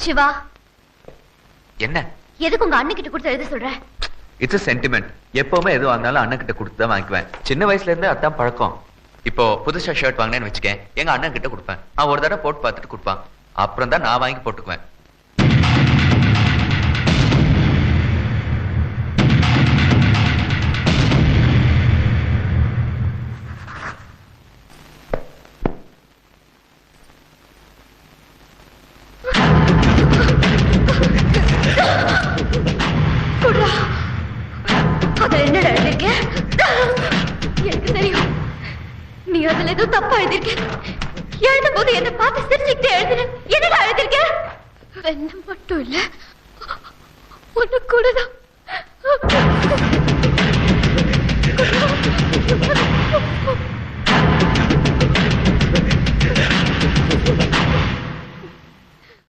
சிவா, என்ன எதுக்கு உங்க அண்ணன் கிட்ட கொடுத்து எழுத சொல்ற? It's sentiment. எப்பவுமே எது வாங்கினாலும் அண்ணன் கிட்ட கொடுத்து தான் வாங்கிக்குவேன். சின்ன வயசுல இருந்து அதான் பழக்கம். இப்போ புதுசா ஷர்ட் வாங்கினேன்னு வச்சுக்கேன், எங்க அண்ணன் கிட்ட கொடுப்பேன். அவன் ஒரு தடவை போட்டு பார்த்துட்டு கொடுப்பான். அப்புறம் தான் நான் வாங்கி போட்டுக்குவேன். என்னடா எழுதிருக்க? எனக்கு தெரியும் நீ அதுல ஏதோ தப்பா எழுதிருக்க. எழுதும் போது என்ன பார்த்து சிரிச்சுக்கிட்டே எழுதுன. என்னடா எழுதிருக்க? என்ன மட்டும் இல்ல, உனக்கு கூடதான்.